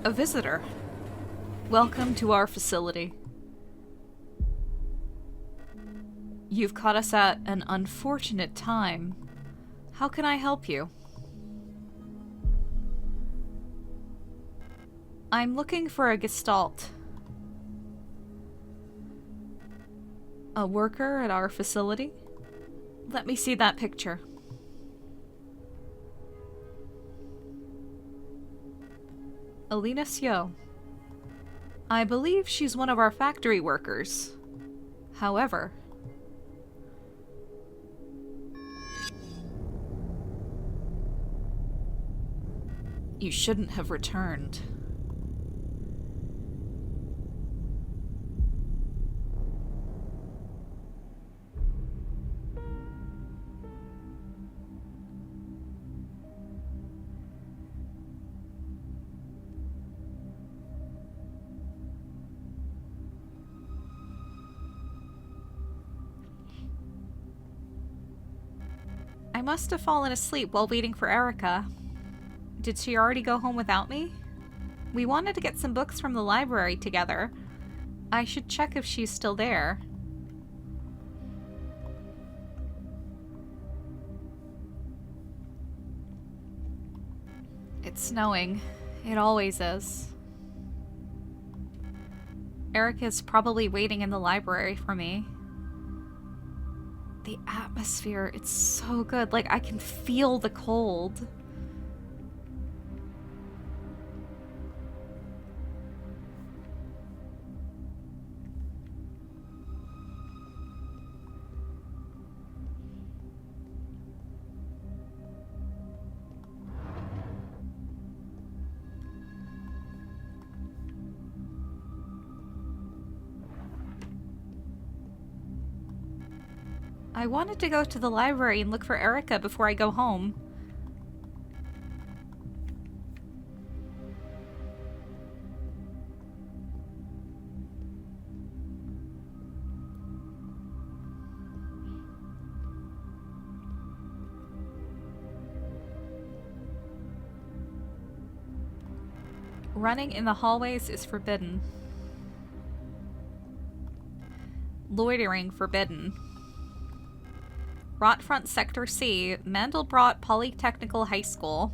A visitor. Welcome to our facility. You've caught us at an unfortunate time. How can I help you? I'm looking for a Gestalt. A worker at our facility? Let me see that picture. Alina Sio. I believe she's one of our factory workers. However... you shouldn't have returned. I must have fallen asleep while waiting for Erica. Did she already go home without me? We wanted to get some books from the library together. I should check if she's still there. It's snowing. It always is. Erica's probably waiting in the library for me. The atmosphere, it's so good. Like, I can feel the cold. I wanted to go to the library and look for Erica before I go home. Running in the hallways is forbidden. Loitering forbidden. Rotfront Sector C, Mandelbrot Polytechnical High School.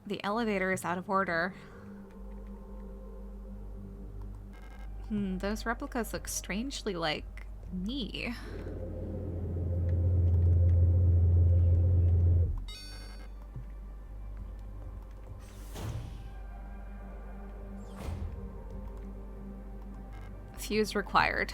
The elevator is out of order. Those replicas look strangely like me. Fuse required.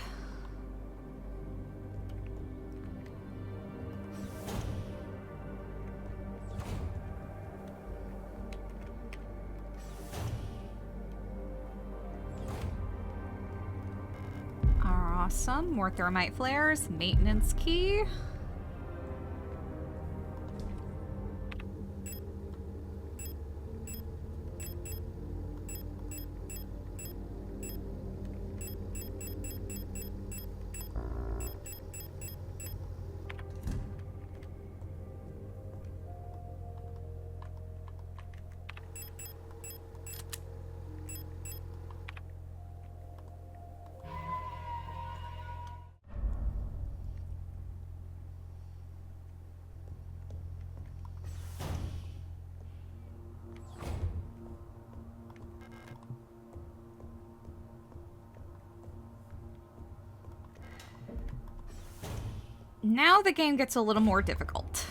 Awesome. More thermite flares. Maintenance key. Now the game gets a little more difficult.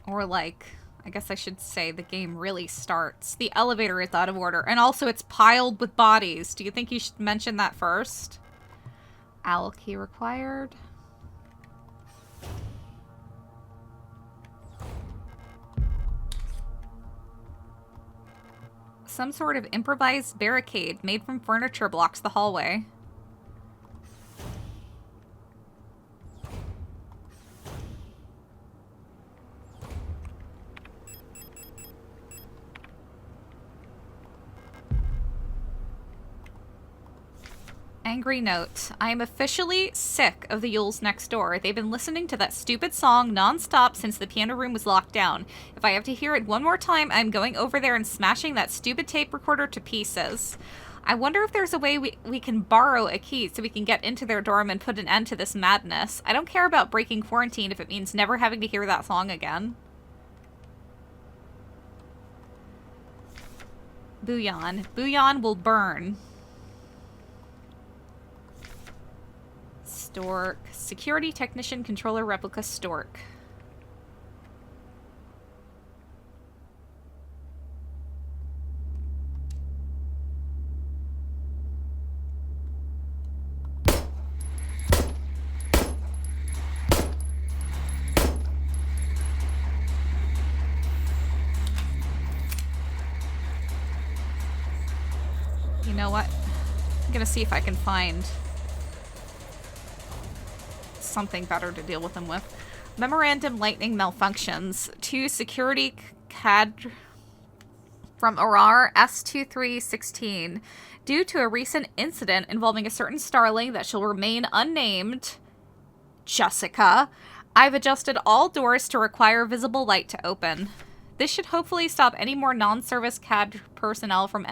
Or like, I guess I should say the game really starts. The elevator is out of order, and also it's piled with bodies. Do you think you should mention that first? Owl key required. Some sort of improvised barricade made from furniture blocks the hallway. Angry note. I am officially sick of the Yules next door. They've been listening to that stupid song non-stop since the piano room was locked down. If I have to hear it one more time, I'm going over there and smashing that stupid tape recorder to pieces. I wonder if there's a way we can borrow a key so we can get into their dorm and put an end to this madness. I don't care about breaking quarantine if it means never having to hear that song again. Bouillon. Bouillon will burn. Stork. Security Technician Controller Replica Stork. You know what? I'm gonna see if I can find something better to deal with them with. Memorandum lightning malfunctions. 2 security cadre from Arar S-23 due to a recent incident involving a certain starling that shall remain unnamed. Jessica. I've adjusted all doors to require visible light to open. This should hopefully stop any more non-service cadre personnel from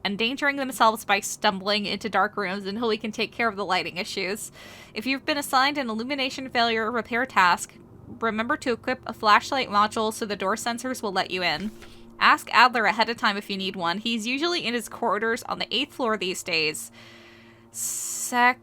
endangering themselves by stumbling into dark rooms until we can take care of the lighting issues. If you've been assigned an illumination failure repair task, remember to equip a flashlight module so the door sensors will let you in. Ask Adler ahead of time if you need one. He's usually in his quarters on the 8th floor these days. Sekzehen.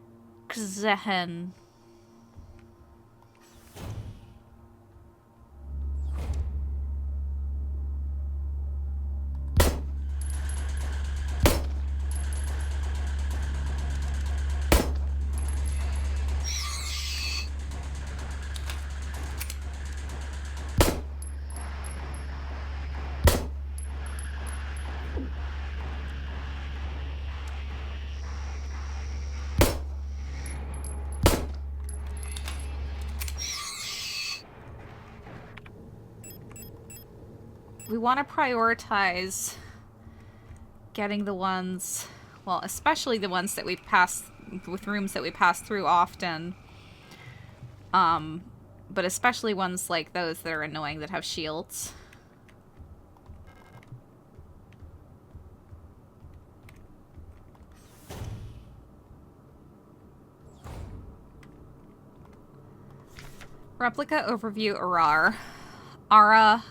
We want to prioritize getting the ones, well, especially the ones that we pass, with rooms that we pass through often. But especially ones like those that are annoying that have shields. Replica overview Arar. Ara.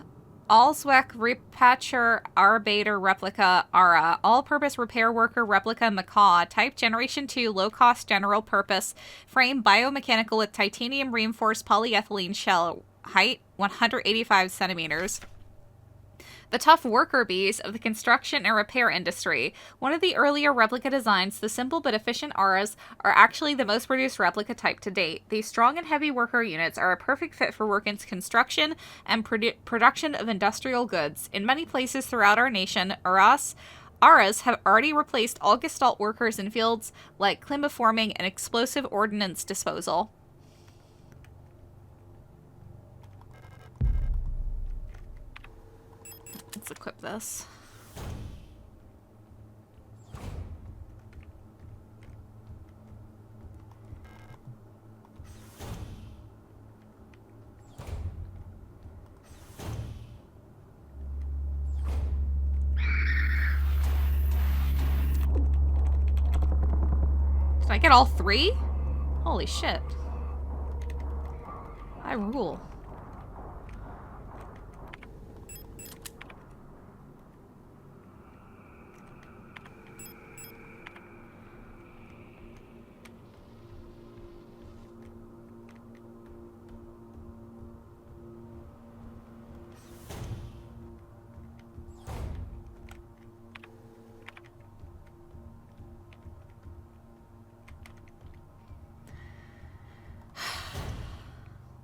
Allswek Repatcher Arbeiter Replica Ara. All-purpose repair worker replica Macaw. Type Generation 2 low-cost general purpose. Frame biomechanical with titanium reinforced polyethylene shell. Height 185 centimeters. The tough worker bees of the construction and repair industry. One of the earlier replica designs, the simple but efficient Auras are actually the most produced replica type to date. These strong and heavy worker units are a perfect fit for work in construction and production of industrial goods. In many places throughout our nation, Auras have already replaced all Gestalt workers in fields like climaforming and explosive ordnance disposal. Let's equip this. Did I get all 3? Holy shit. I rule.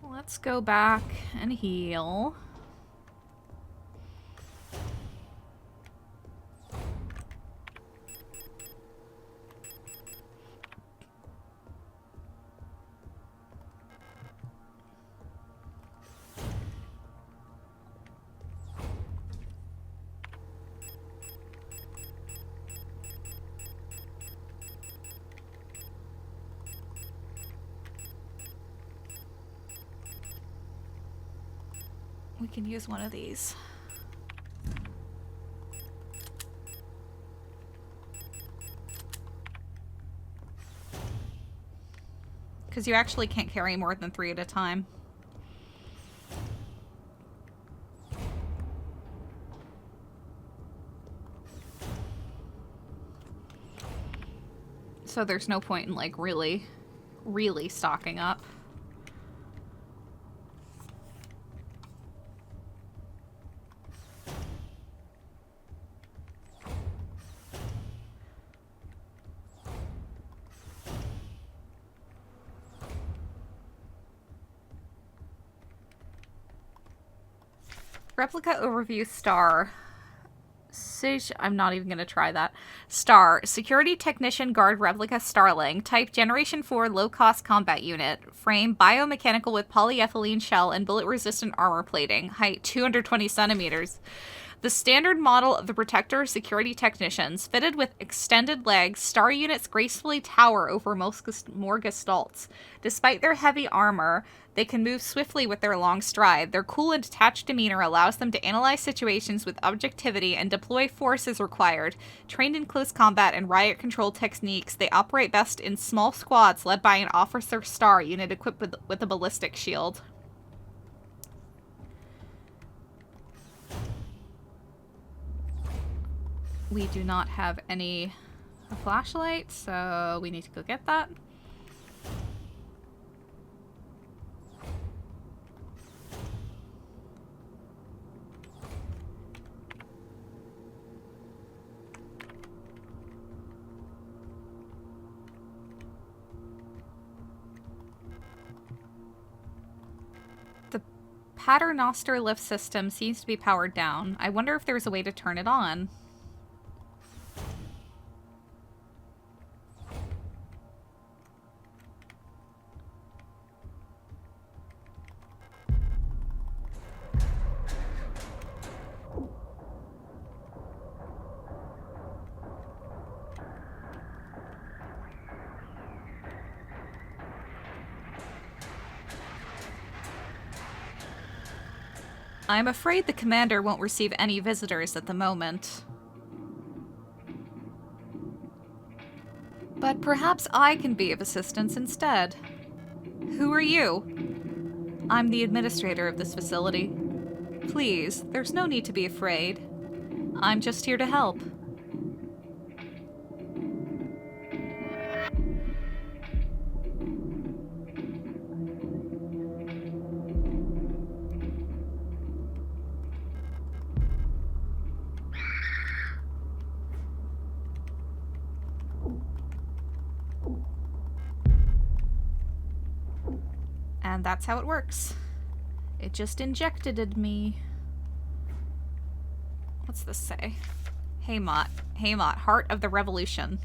Let's go back and heal. We can use one of these. Because you actually can't carry more than 3 at a time. So there's no point in, like, really stocking up. Replica overview star. I'm not even going to try that. Star. Security Technician Guard Replica Starling. Type Generation 4 Low-Cost Combat Unit. Frame biomechanical with polyethylene shell and bullet-resistant armor plating. Height 220 centimeters. The standard model of the Protector Security Technicians. Fitted with extended legs, star units gracefully tower over more gestalts. Despite their heavy armor, they can move swiftly with their long stride. Their cool and detached demeanor allows them to analyze situations with objectivity and deploy force as required. Trained in close combat and riot control techniques, they operate best in small squads led by an officer star unit equipped with a ballistic shield. We do not have any flashlight, so we need to go get that. The Paternoster lift system seems to be powered down. I wonder if there's a way to turn it on. I'm afraid the commander won't receive any visitors at the moment. But perhaps I can be of assistance instead. Who are you? I'm the administrator of this facility. Please, there's no need to be afraid. I'm just here to help. And that's how it works. It just injected me. What's this say? Haymot. Haymot, Heart of the Revolution.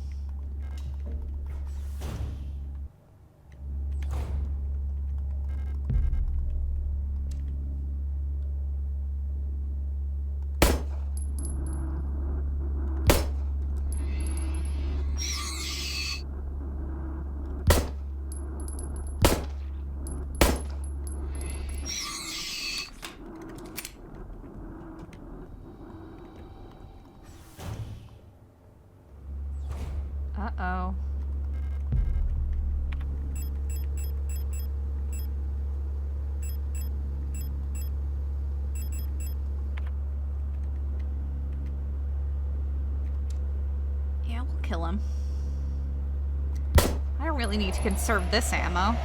Uh-oh. Yeah, we'll kill him. I don't really need to conserve this ammo.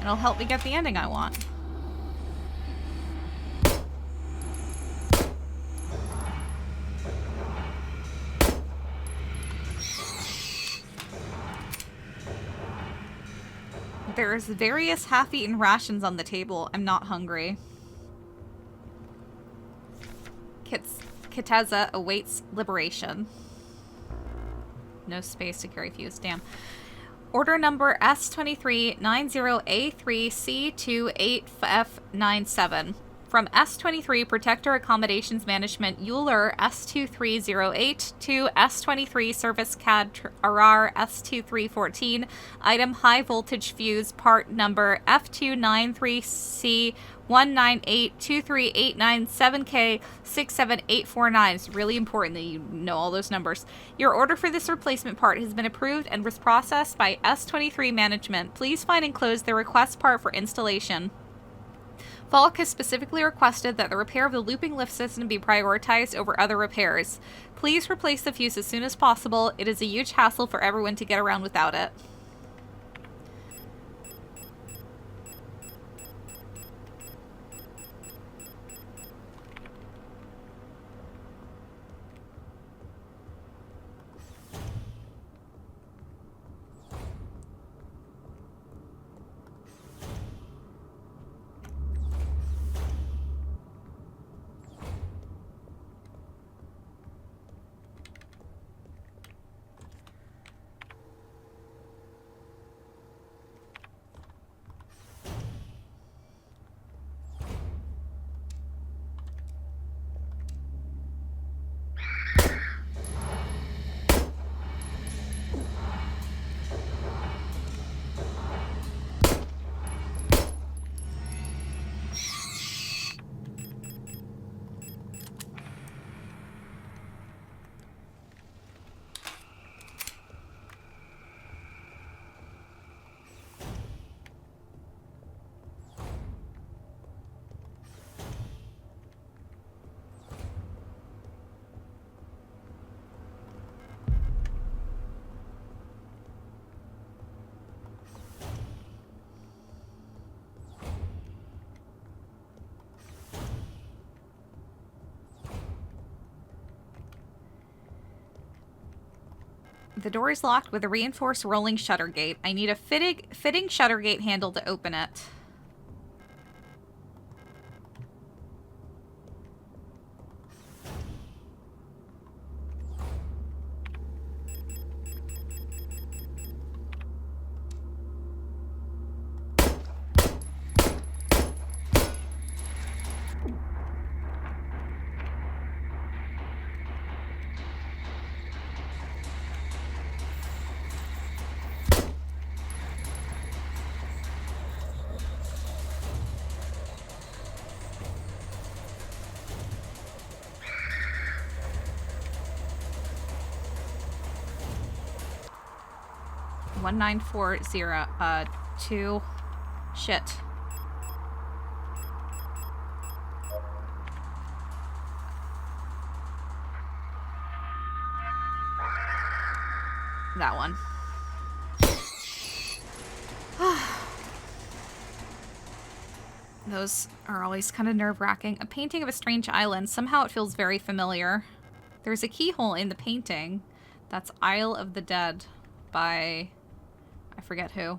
It'll help me get the ending I want. There's various half-eaten rations on the table. I'm not hungry. Kiteza awaits liberation. No space to carry fuse. Damn. Order number S-23 90A3C28F97. From S-23 Protector Accommodations Management Euler S-2308 to S-23 Service CAD Arar S-2314, item high voltage fuse, part number F293C 1982389 It's really important that you know all those numbers. Your order for this replacement part has been approved and was processed by S-23 Management. Please find enclosed the request part for installation. Falk has specifically requested that the repair of the looping lift system be prioritized over other repairs. Please replace the fuse as soon as possible. It is a huge hassle for everyone to get around without it. The door is locked with a reinforced rolling shutter gate. I need a fitting shutter gate handle to open it. Two. Shit. That one. Those are always kind of nerve-wracking. A painting of a strange island. Somehow it feels very familiar. There's a keyhole in the painting. That's Isle of the Dead by... I forget who.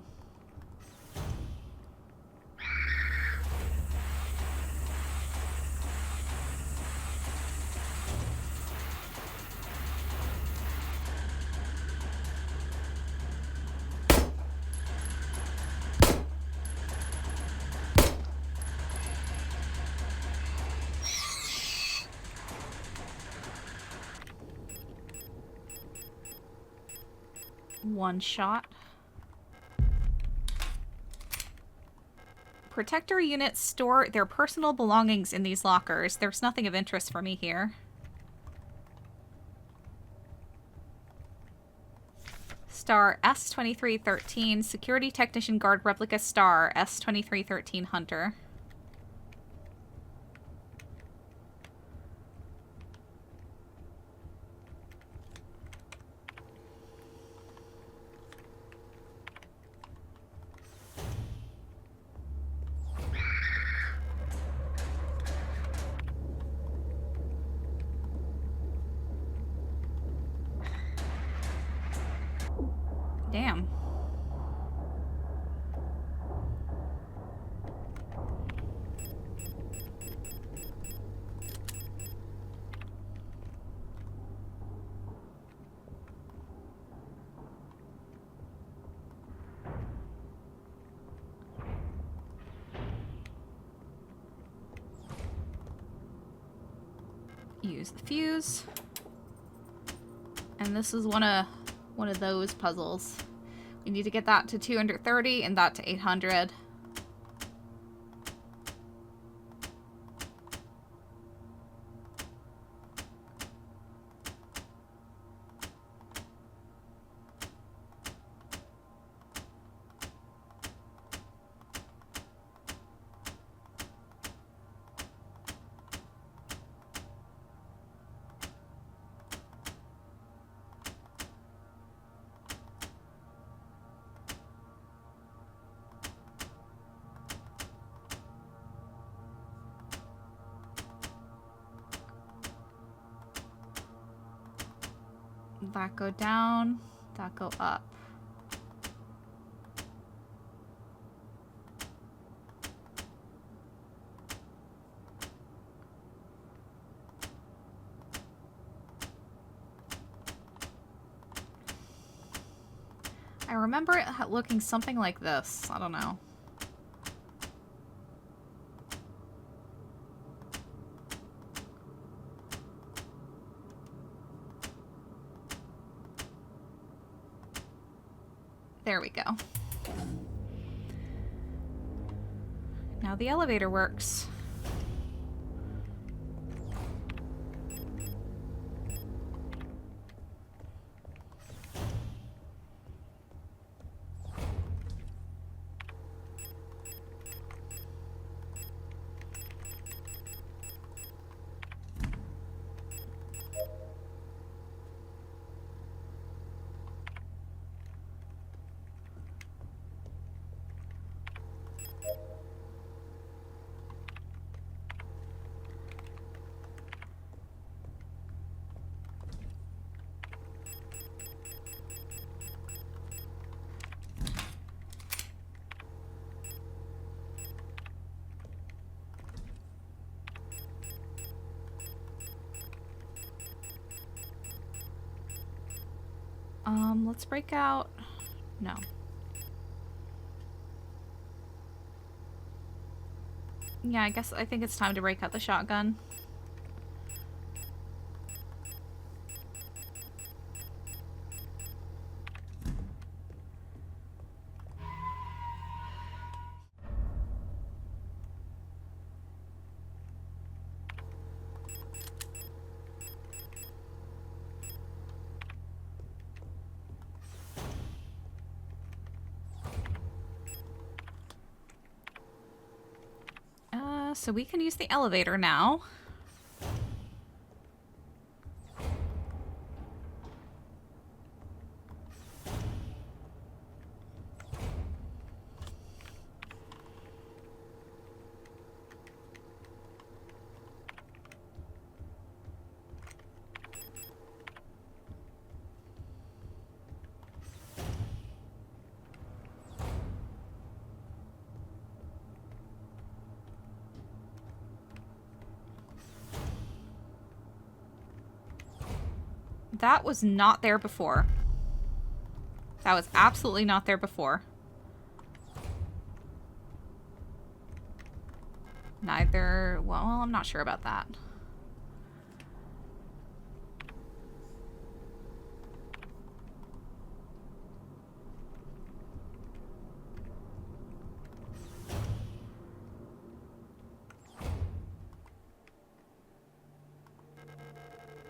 One shot. Protector units store their personal belongings in these lockers. There's nothing of interest for me here. Star S-2313, Security Technician Guard Replica Star S-2313 Hunter. Damn. Use the fuse. And this is one of those puzzles. We need to get that to 230 and that to 800. That go down, that go up. I remember it looking something like this. I don't know. There we go. Now the elevator works. Let's break out. No. Yeah, I think it's time to break out the shotgun. So we can use the elevator now. That was not there before. That was absolutely not there before. Neither... Well, I'm not sure about that.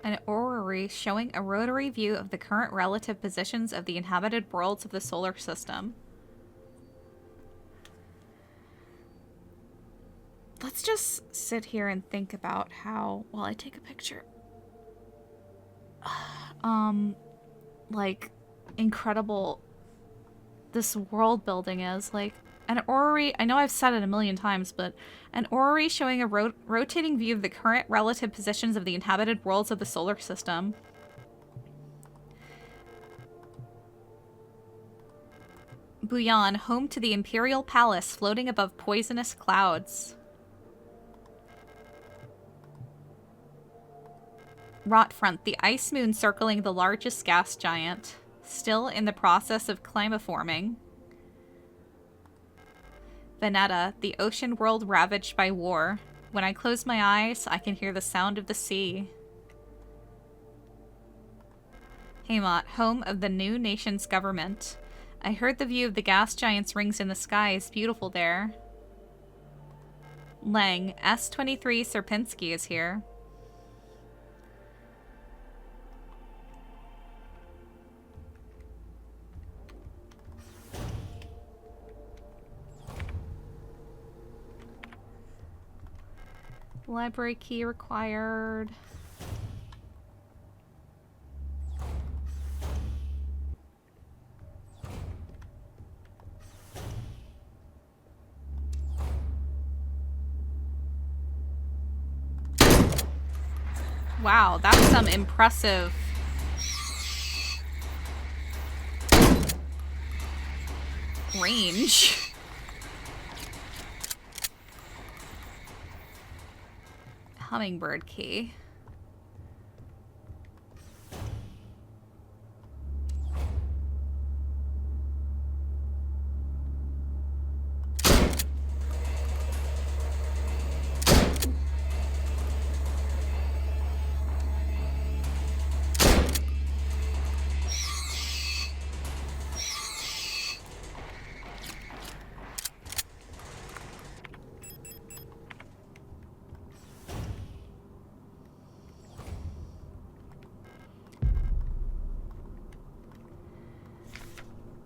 An orrery showing a rotary view of the current relative positions of the inhabited worlds of the solar system. Let's just sit here and think about how, while I take a picture, like, incredible this world building is. Like, an orrery, I know I've said it a million times, but an orrery showing a rotating view of the current relative positions of the inhabited worlds of the solar system. Buyan, home to the Imperial Palace floating above poisonous clouds. Rotfront, the ice moon circling the largest gas giant, still in the process of climaforming. Veneta, the ocean world ravaged by war. When I close my eyes, I can hear the sound of the sea. Haymont, home of the new nation's government. I heard the view of the gas giant's rings in the sky is beautiful there. Lang, S-23 Sierpinski is here. Library key required. Wow, that's some impressive range. Hummingbird key.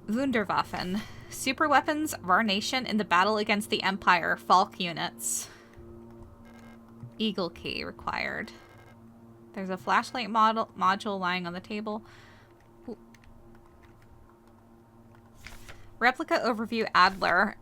Wunderwaffen. Super weapons of our nation in the battle against the Empire. Falk units. Eagle key required. There's a flashlight module lying on the table. Ooh. Replica overview Adler.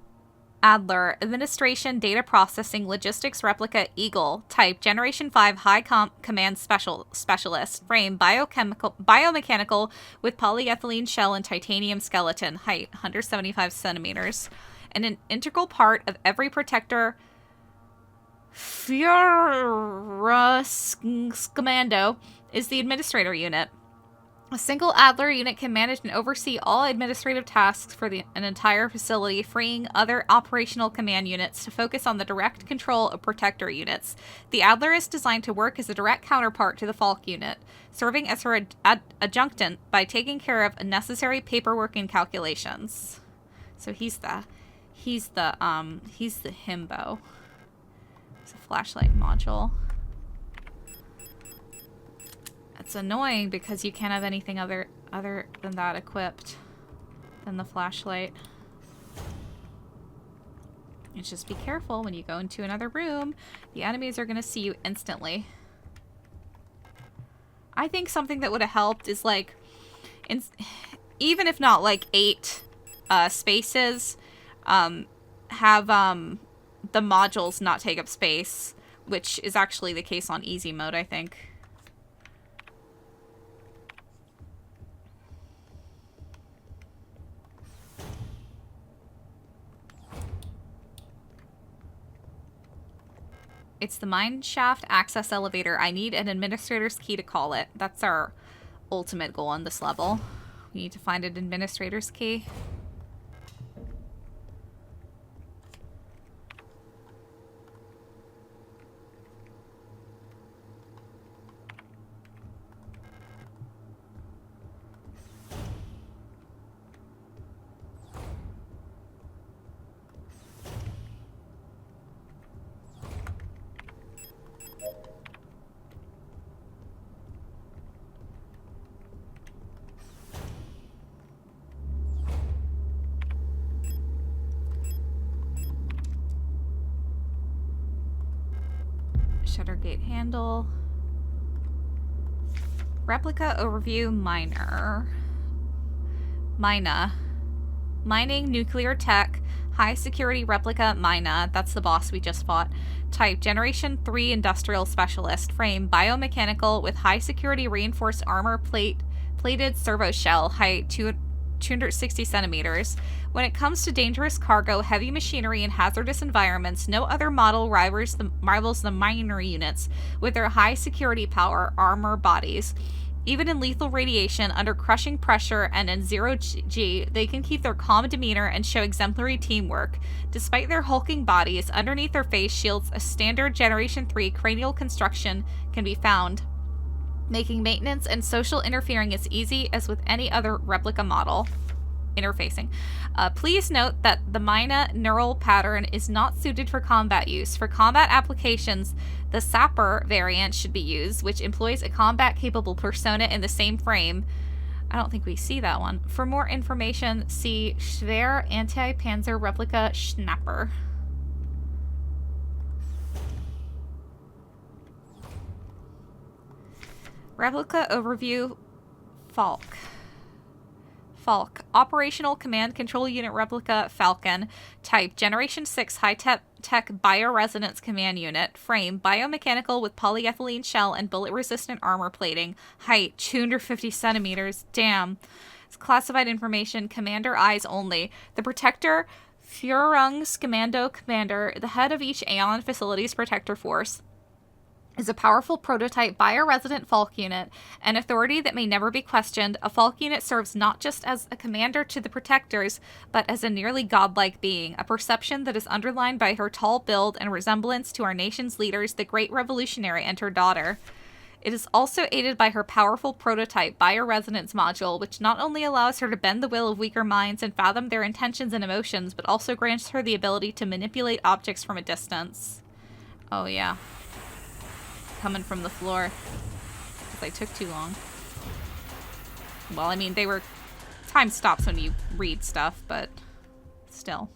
Administration, data processing, logistics replica Eagle. Type Generation 5 High Command Specialist. Frame biomechanical with polyethylene shell and titanium skeleton. Height 175 centimeters. And an integral part of every protector Commando is the administrator unit. A single Adler unit can manage and oversee all administrative tasks for an entire facility, freeing other operational command units to focus on the direct control of protector units. The Adler is designed to work as a direct counterpart to the Falk unit, serving as her adjunctant by taking care of necessary paperwork and calculations. So he's the himbo. It's a flashlight module. It's annoying because you can't have anything other than that equipped than the flashlight. And just be careful when you go into another room. The enemies are going to see you instantly. I think something that would have helped is like, even if not like 8 spaces, have the modules not take up space, which is actually the case on easy mode, I think. It's the mine shaft access elevator. I need an administrator's key to call it. That's our ultimate goal on this level. We need to find an administrator's key. Shutter gate handle. Replica overview miner. Mina. Mining nuclear tech. High security replica Mina. That's the boss we just fought. Type Generation 3 industrial specialist. Frame biomechanical with high security reinforced armor plated servo shell. Height 260 centimeters. When it comes to dangerous cargo, heavy machinery, and hazardous environments, no other model rivals the miner units with their high security power armor bodies. Even in lethal radiation, under crushing pressure, and in zero-G, they can keep their calm demeanor and show exemplary teamwork. Despite their hulking bodies, underneath their face shields, a standard Generation 3 cranial construction can be found. making maintenance and social interfering as easy as with any other replica model. Interfacing. Please note that the Mina neural pattern is not suited for combat use. For combat applications, the Sapper variant should be used, which employs a combat-capable persona in the same frame. I don't think we see that one. For more information, see Schwer Anti-Panzer Replica Schnapper. Replica Overview Falk. Operational Command Control Unit Replica Falcon. Type Generation 6 High-Tech Bioresonance Command Unit. Frame Biomechanical with polyethylene shell and bullet-resistant armor plating. Height 250 centimeters. Damn. It's classified information. Commander eyes only. The Protector Führungskommando Commander, the head of each Aeon Facilities Protector Force, is a powerful prototype bioresident Falk unit, an authority that may never be questioned. A Falk unit serves not just as a commander to the Protectors, but as a nearly godlike being, a perception that is underlined by her tall build and resemblance to our nation's leaders, the Great Revolutionary and her daughter. It is also aided by her powerful prototype bioresonance module, which not only allows her to bend the will of weaker minds and fathom their intentions and emotions, but also grants her the ability to manipulate objects from a distance. Oh yeah. Coming from the floor. Because they took too long. Well, I mean, they were... Time stops when you read stuff, but still.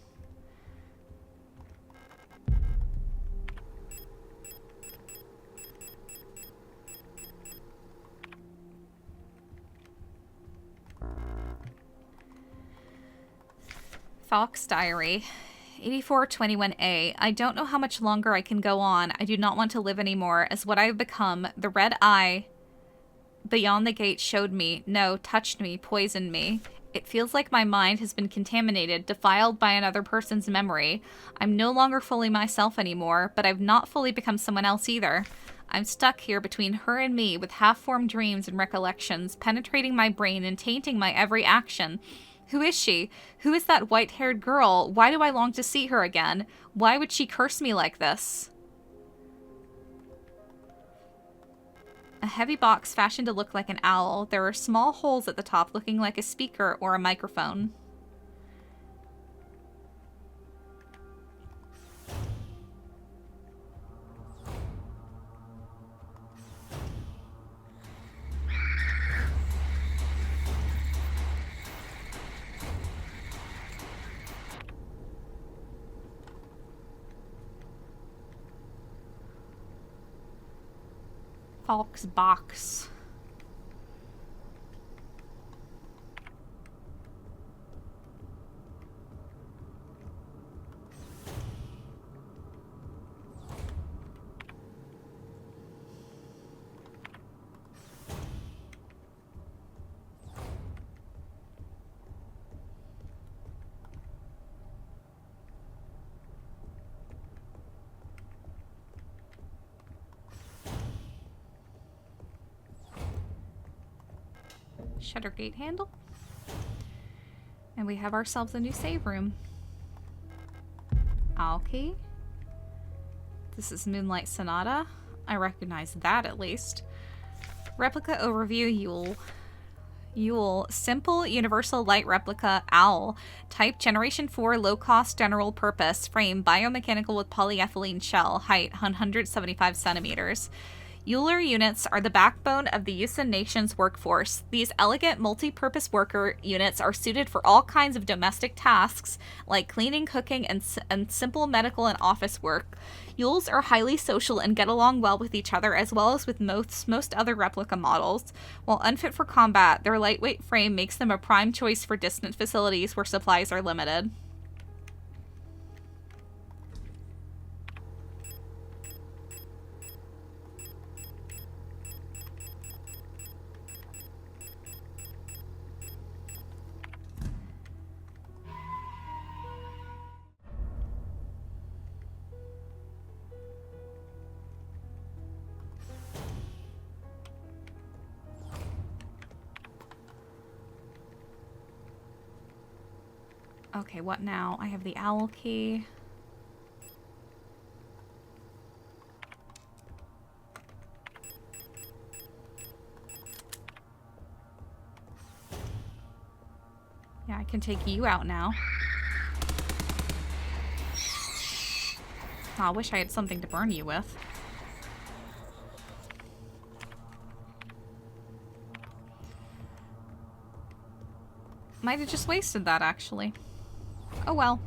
Falk's Diary. 8421A. I don't know how much longer I can go on. I do not want to live anymore. As what I have become, the red eye beyond the gate showed me, no, touched me, poisoned me. It feels like my mind has been contaminated, defiled by another person's memory. I'm no longer fully myself anymore, but I've not fully become someone else either. I'm stuck here between her and me with half-formed dreams and recollections, penetrating my brain and tainting my every action. Who is she? Who is that white-haired girl? Why do I long to see her again? Why would she curse me like this? A heavy box fashioned to look like an owl. There are small holes at the top looking like a speaker or a microphone. Falk's box. Shutter gate handle. And we have ourselves a new save room. Okay. This is Moonlight Sonata. I recognize that at least. Replica overview, Yule. Simple universal light replica owl. Type Generation 4 low-cost general purpose. Frame biomechanical with polyethylene shell. Height 175 centimeters. Euler units are the backbone of the Yusan nation's workforce. These elegant multi-purpose worker units are suited for all kinds of domestic tasks like cleaning, cooking, and simple medical and office work. Yules are highly social and get along well with each other as well as with most other replica models. While unfit for combat, their lightweight frame makes them a prime choice for distant facilities where supplies are limited. Okay, what now? I have the owl key. can take you out now. Oh, I wish I had something to burn you with. Might have just wasted that, actually. Oh well.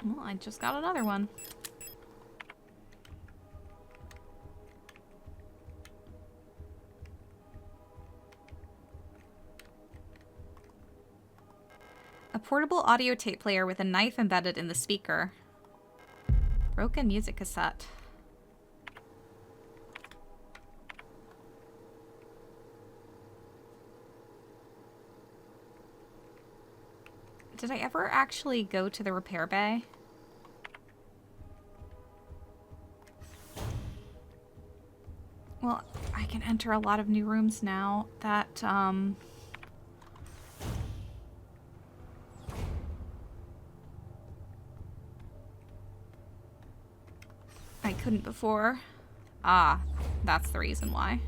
Well, I just got another one. A portable audio tape player with a knife embedded in the speaker. Broken music cassette. Did I ever actually go to the repair bay? Well, I can enter a lot of new rooms now that, I couldn't before. Ah, that's the reason why.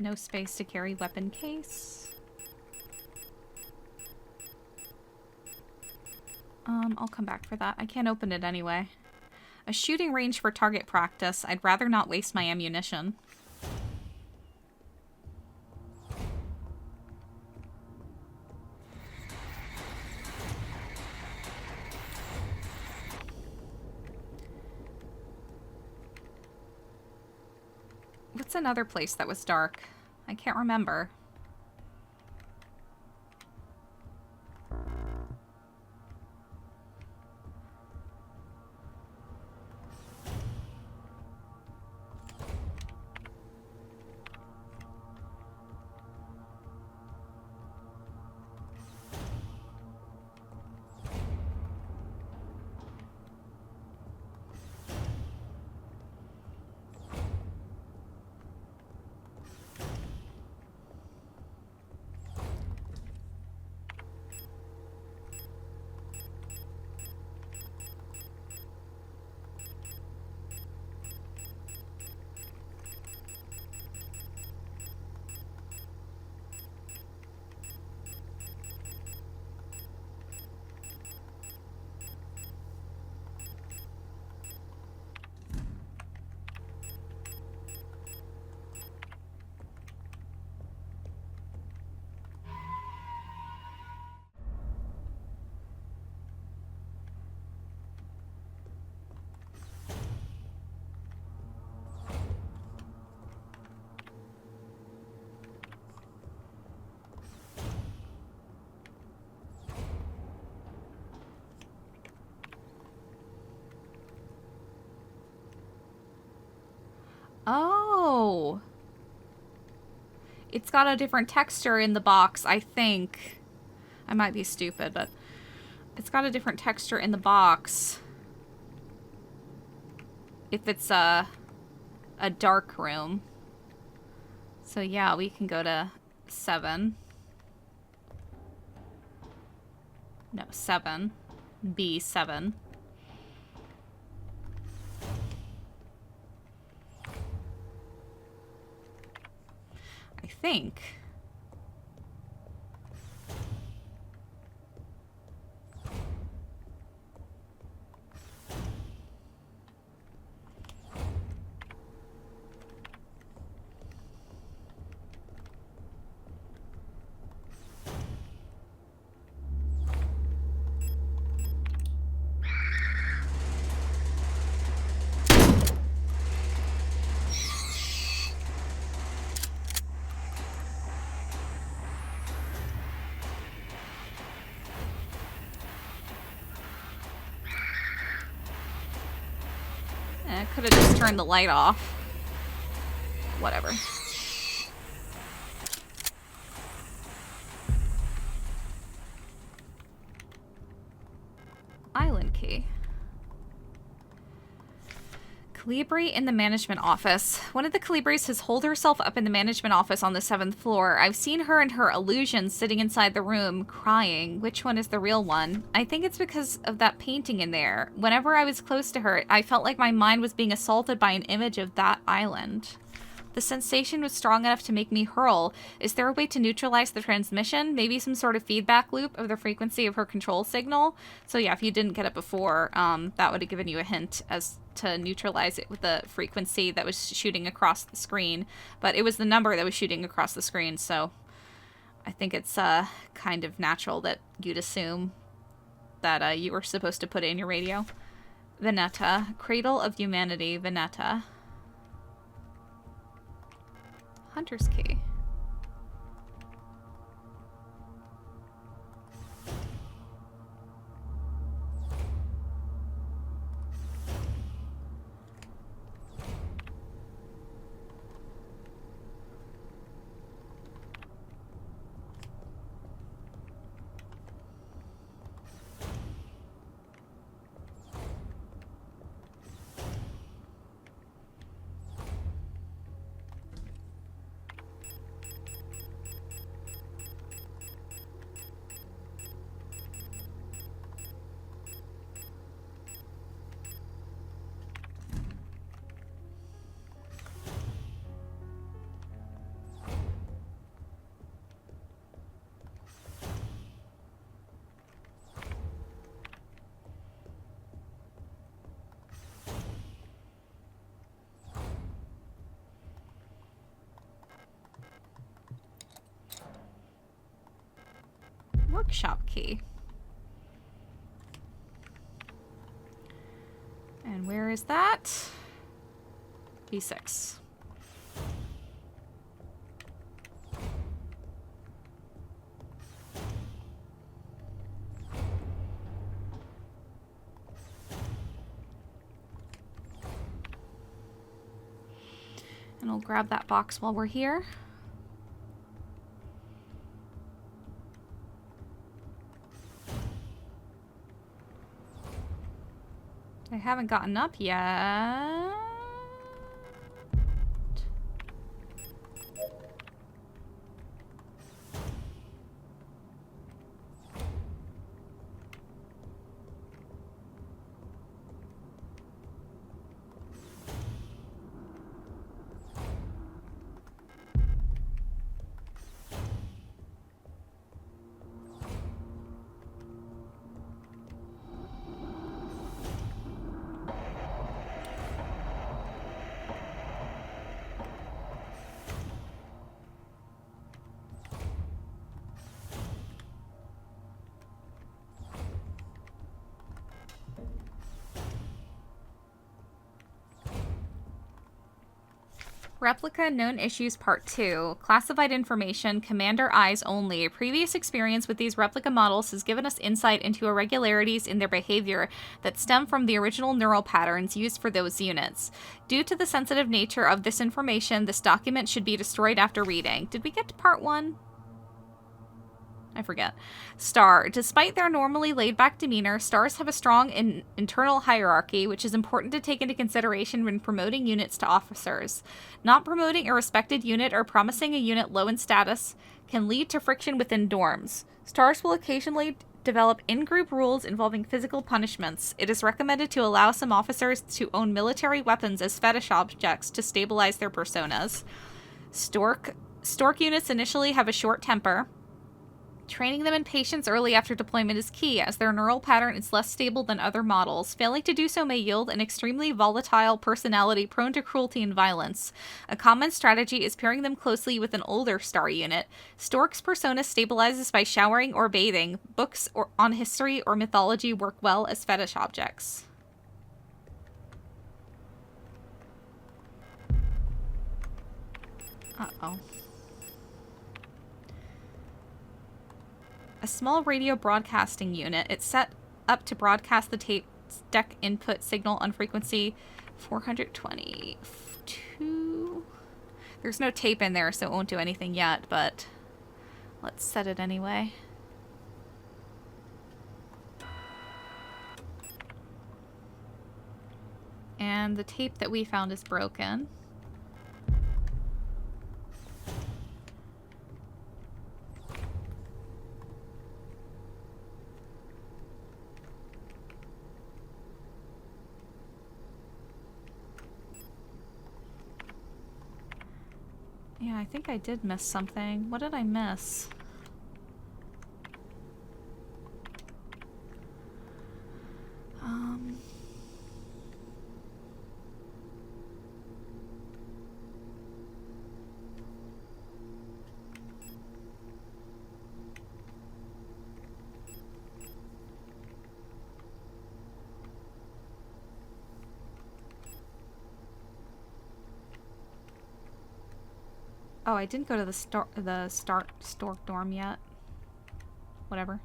No space to carry weapon case. I'll come back for that. I can't open it anyway. A shooting range for target practice. I'd rather not waste my ammunition. What's another place that was dark? I can't remember. Oh. It's got a different texture in the box, I think. I might be stupid, but it's got a different texture in the box. If it's a dark room. So yeah, we can go to 7. No, 7. B7. I think. Could have just turned the light off. Whatever. Island key. Calibri in the management office. One of the Calibris has holed herself up in the management office on the 7th floor. I've seen her and her illusions sitting inside the room, crying. Which one is the real one? I think it's because of that painting in there. Whenever I was close to her, I felt like my mind was being assaulted by an image of that island. The sensation was strong enough to make me hurl. Is there a way to neutralize the transmission? Maybe some sort of feedback loop of the frequency of her control signal? So yeah, if you didn't get it before, that would have given you a hint as to neutralize it with the frequency that was shooting across the screen. But it was the number that was shooting across the screen, so I think it's kind of natural that you'd assume that you were supposed to put it in your radio. Veneta. Cradle of Humanity. Veneta. Hunter's key. Workshop key. And where is that? B6. And I'll grab that box while we're here. I haven't gotten up yet. Replica Known Issues Part 2. Classified information, Commander Eyes only. Previous experience with these replica models has given us insight into irregularities in their behavior that stem from the original neural patterns used for those units. Due to the sensitive nature of this information, this document should be destroyed after reading. Did we get to Part 1? I forget. Star. Despite their normally laid-back demeanor, stars have a strong internal hierarchy, which is important to take into consideration when promoting units to officers. Not promoting a respected unit or promising a unit low in status can lead to friction within dorms. Stars will occasionally develop in-group rules involving physical punishments. It is recommended to allow some officers to own military weapons as fetish objects to stabilize their personas. Stork units initially have a short temper. Training them in patience early after deployment is key, as their neural pattern is less stable than other models. Failing to do so may yield an extremely volatile personality prone to cruelty and violence. A common strategy is pairing them closely with an older star unit. Stork's persona stabilizes by showering or bathing. Books on history or mythology work well as fetish objects. Uh-oh. A small radio broadcasting unit. It's set up to broadcast the tape deck input signal on frequency 422. There's no tape in there, so it won't do anything yet, but let's set it anyway. And the tape that we found is broken. Yeah, I think I did miss something. What did I miss? Oh, I didn't go to the Stork dorm yet. Whatever.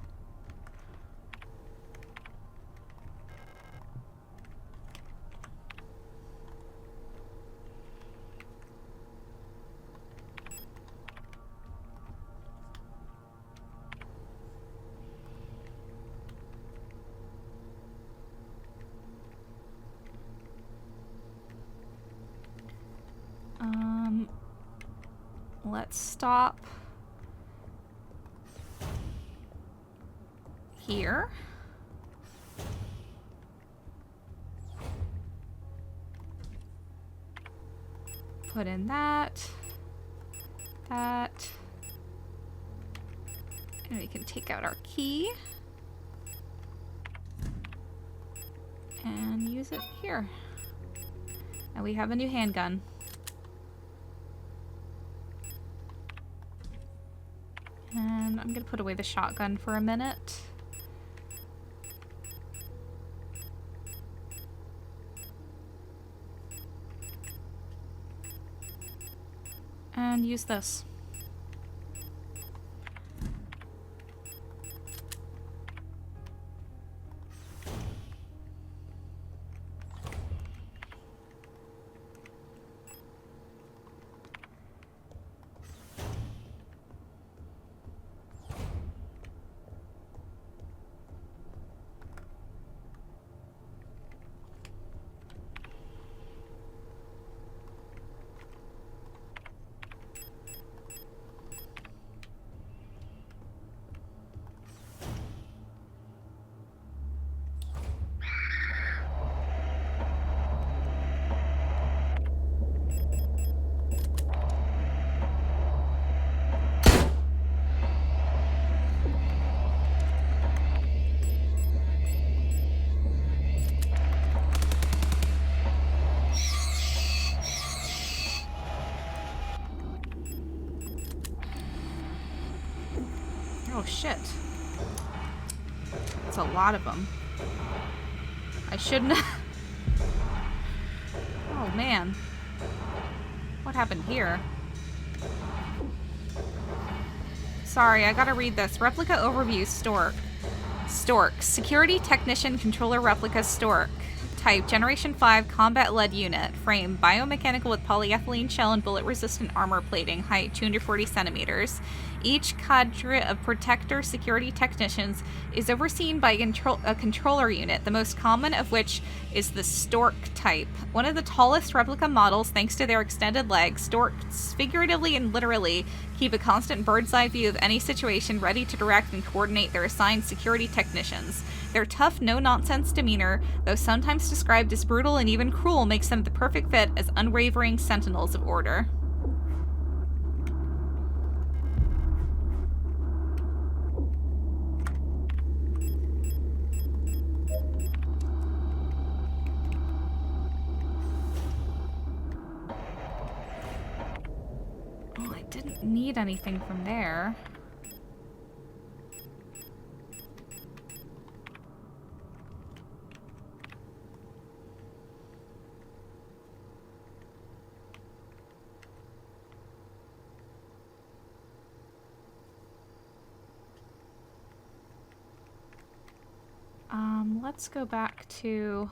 Let's stop here. Put in that. And we can take out our key. And use it here. And we have a new handgun. And I'm gonna put away the shotgun for a minute. And use this. Oh shit. That's a lot of them. I shouldn't have... Oh man. What happened here? Sorry, I gotta read this. Replica overview, Stork. Stork. Security Technician Controller Replica Stork. Type, Generation 5 Combat-Led Unit. Frame, biomechanical with polyethylene shell and bullet-resistant armor plating. Height, 240 centimeters. Each cadre of Protector security technicians is overseen by a controller unit, the most common of which is the Stork type. One of the tallest replica models, thanks to their extended legs, Storks, figuratively and literally, keep a constant bird's-eye view of any situation, ready to direct and coordinate their assigned security technicians. Their tough, no-nonsense demeanor, though sometimes described as brutal and even cruel, makes them the perfect fit as unwavering sentinels of order. Well, I didn't need anything from there. Let's go back to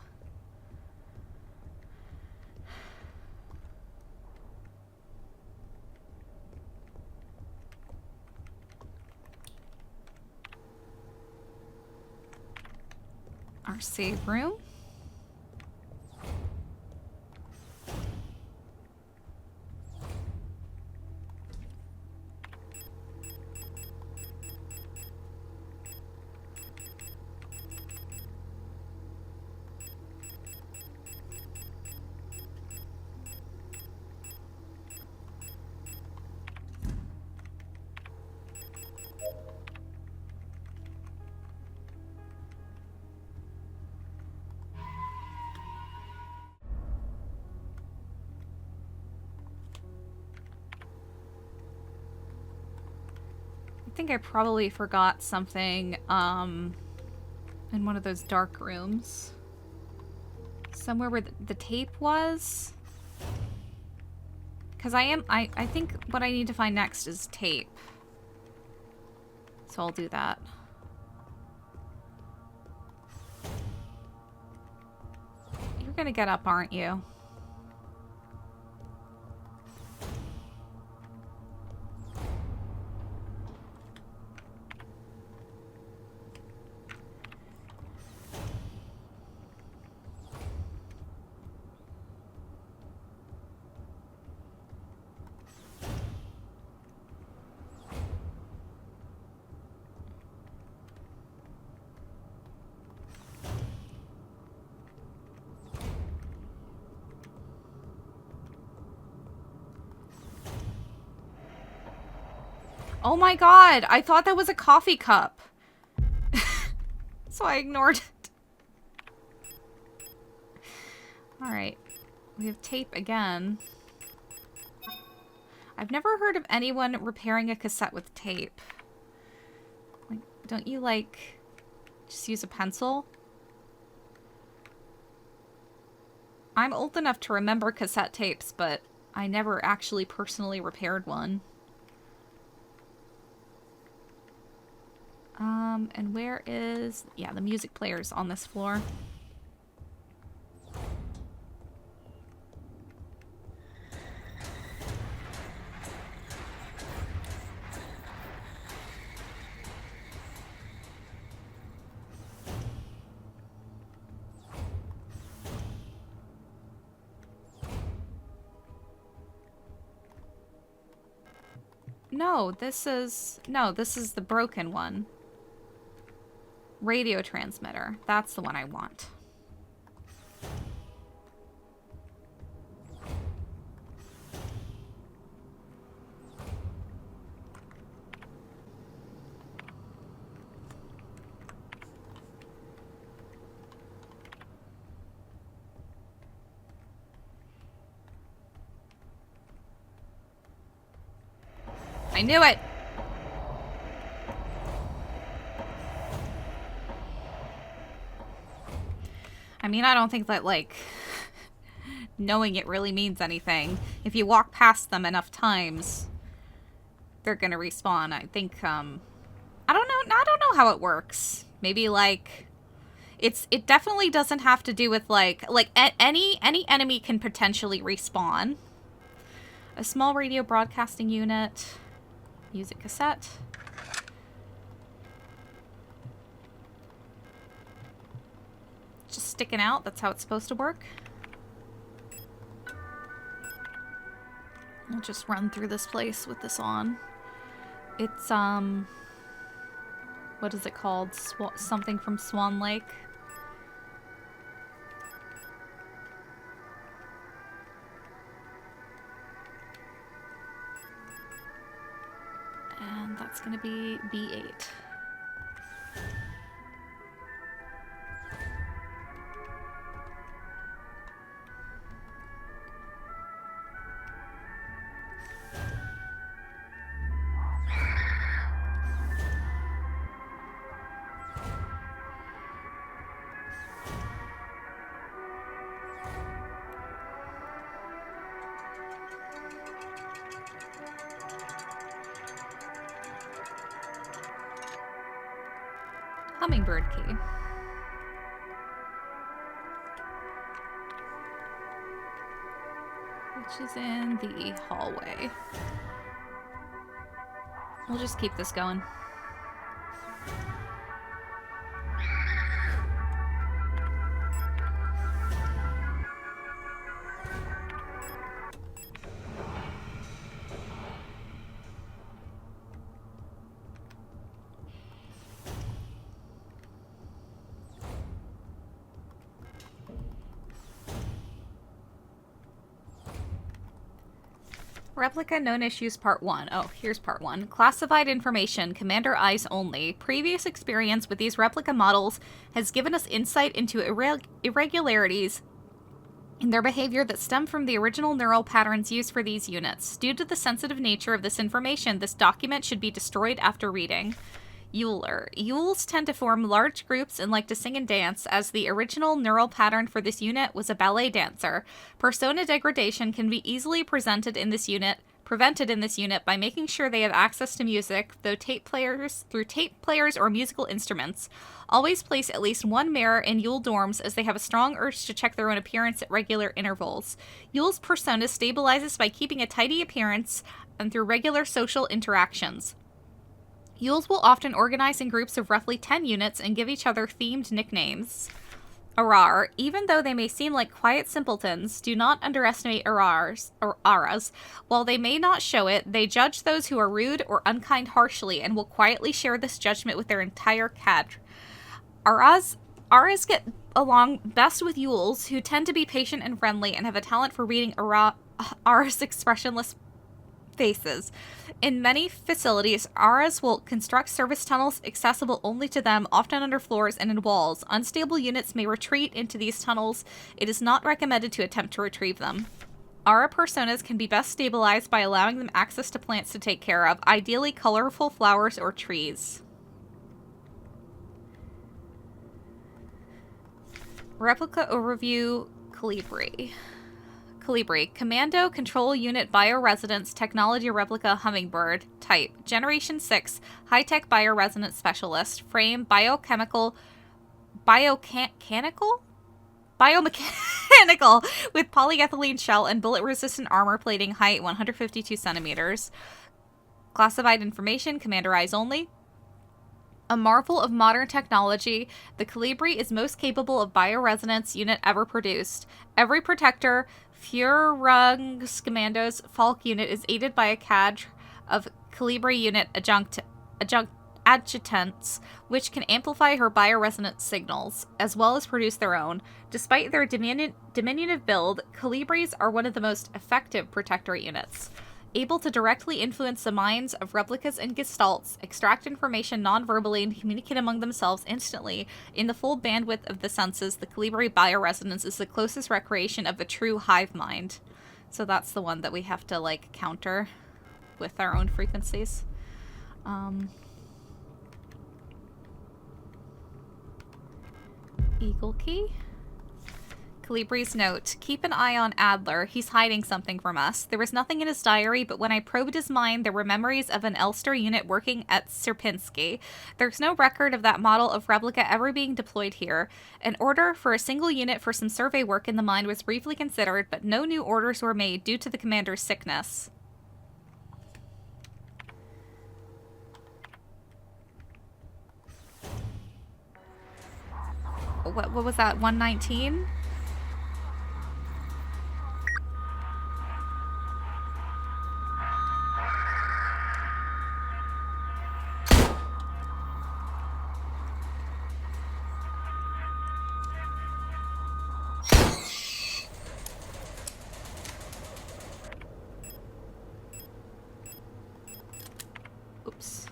our save room. I think I probably forgot something in one of those dark rooms. Somewhere where the tape was. Because I think what I need to find next is tape. So I'll do that. You're gonna get up, aren't you? Oh my god, I thought that was a coffee cup. So I ignored it. Alright. We have tape again. I've never heard of anyone repairing a cassette with tape. Like, don't you, like, just use a pencil? I'm old enough to remember cassette tapes, but I never actually personally repaired one. And where is... Yeah, the music player's on this floor. No, this is the broken one. Radio transmitter. That's the one I want. I knew it! I mean, I don't think that, like, knowing it really means anything. If you walk past them enough times, they're gonna respawn. I think, I don't know how it works. Maybe, like, it definitely doesn't have to do with, like, any enemy can potentially respawn. A small radio broadcasting unit. Music cassette. Just sticking out, that's how it's supposed to work. I'll just run through this place with this on. It's, what is it called? Something from Swan Lake. And that's gonna be B8. Hummingbird key. Which is in the hallway. We'll just keep this going. Replica known issues part 1. Oh, here's part 1. Classified information, Commander Eyes only. Previous experience with these replica models has given us insight into irregularities in their behavior that stem from the original neural patterns used for these units. Due to the sensitive nature of this information, this document should be destroyed after reading. Euler. Euls tend to form large groups and like to sing and dance, as the original neural pattern for this unit was a ballet dancer. Persona degradation can be easily prevented in this unit by making sure they have access to music through tape players or musical instruments. Always place at least one mirror in Eul dorms, as they have a strong urge to check their own appearance at regular intervals. Eul's persona stabilizes by keeping a tidy appearance and through regular social interactions. Euls will often organize in groups of roughly 10 units and give each other themed nicknames. Arar. Even though they may seem like quiet simpletons, do not underestimate Aras. While they may not show it, they judge those who are rude or unkind harshly and will quietly share this judgment with their entire cadre. Aras get along best with Euls, who tend to be patient and friendly and have a talent for reading Aras' expressionless faces. In many facilities, Aras will construct service tunnels accessible only to them, often under floors and in walls. Unstable units may retreat into these tunnels. It is not recommended to attempt to retrieve them. Ara personas can be best stabilized by allowing them access to plants to take care of, ideally colorful flowers or trees. Replica overview, Calibri. Commando Control Unit Bioresonance Technology Replica Hummingbird. Type. Generation 6. High-Tech Bioresonance Specialist. Frame. Biomechanical with polyethylene shell and bullet-resistant armor plating. Height 152 centimeters. Classified information. Commander Eyes only. A marvel of modern technology, the Calibri is most capable of bioresonance unit ever produced. Every protector, Furung's Commando's Falk unit is aided by a cadre of Calibri unit adjutants, which can amplify her bioresonance signals, as well as produce their own. Despite their diminutive build, Calibris are one of the most effective protector units. Able to directly influence the minds of replicas and gestalts, extract information non-verbally, and communicate among themselves instantly in the full bandwidth of the senses, the Calibri bioresonance is the closest recreation of the true hive mind. So that's the one that we have to, like, counter with our own frequencies. Eagle key. Calibri's note. Keep an eye on Adler. He's hiding something from us. There was nothing in his diary, but when I probed his mind, there were memories of an Elster unit working at Sierpinski. There's no record of that model of replica ever being deployed here. An order for a single unit for some survey work in the mine was briefly considered, but no new orders were made due to the commander's sickness. What was that? 119? Oops.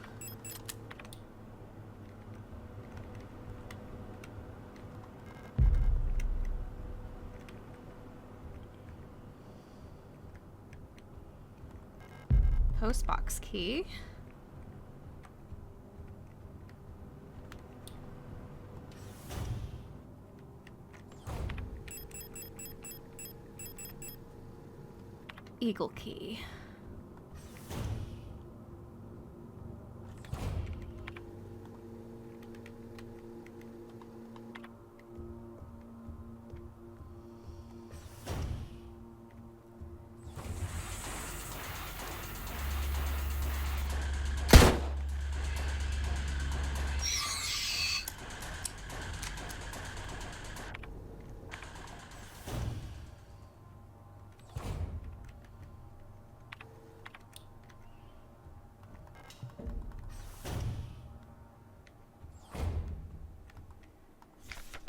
Postbox key. Eagle key.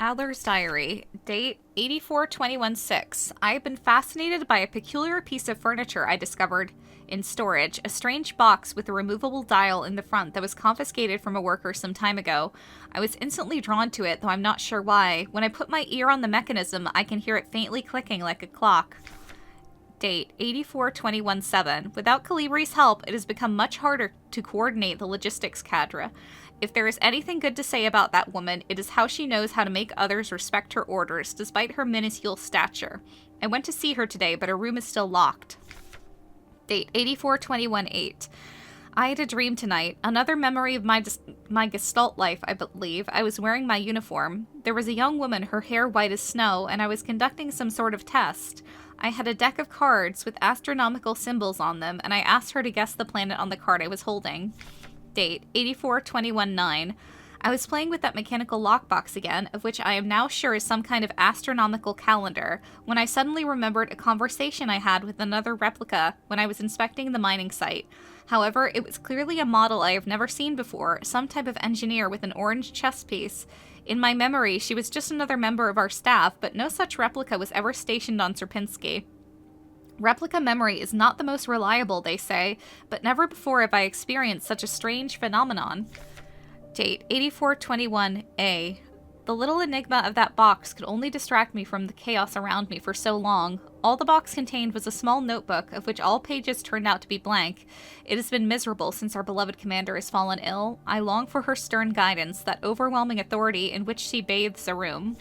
Adler's diary. Date 84/21/6. I have been fascinated by a peculiar piece of furniture I discovered in storage, a strange box with a removable dial in the front that was confiscated from a worker some time ago. I was instantly drawn to it, though I'm not sure why. When I put my ear on the mechanism, I can hear it faintly clicking like a clock. Date 84/21/7. Without Calibri's help, it has become much harder to coordinate the logistics cadre. If there is anything good to say about that woman, it is how she knows how to make others respect her orders, despite her minuscule stature. I went to see her today, but her room is still locked. Date 84/21/8. I had a dream tonight. Another memory of my Gestalt life, I believe. I was wearing my uniform. There was a young woman, her hair white as snow, and I was conducting some sort of test. I had a deck of cards with astronomical symbols on them, and I asked her to guess the planet on the card I was holding. Date 84/21/9. I was playing with that mechanical lockbox again, of which I am now sure is some kind of astronomical calendar, when I suddenly remembered a conversation I had with another replica when I was inspecting the mining site. However, it was clearly a model I have never seen before, some type of engineer with an orange chess piece. In my memory, she was just another member of our staff, but no such replica was ever stationed on Sierpinski. Replica memory is not the most reliable, they say, but never before have I experienced such a strange phenomenon. Date 84/21/A. The little enigma of that box could only distract me from the chaos around me for so long. All the box contained was a small notebook, of which all pages turned out to be blank. It has been miserable since our beloved commander has fallen ill. I long for her stern guidance, that overwhelming authority in which she bathes a room.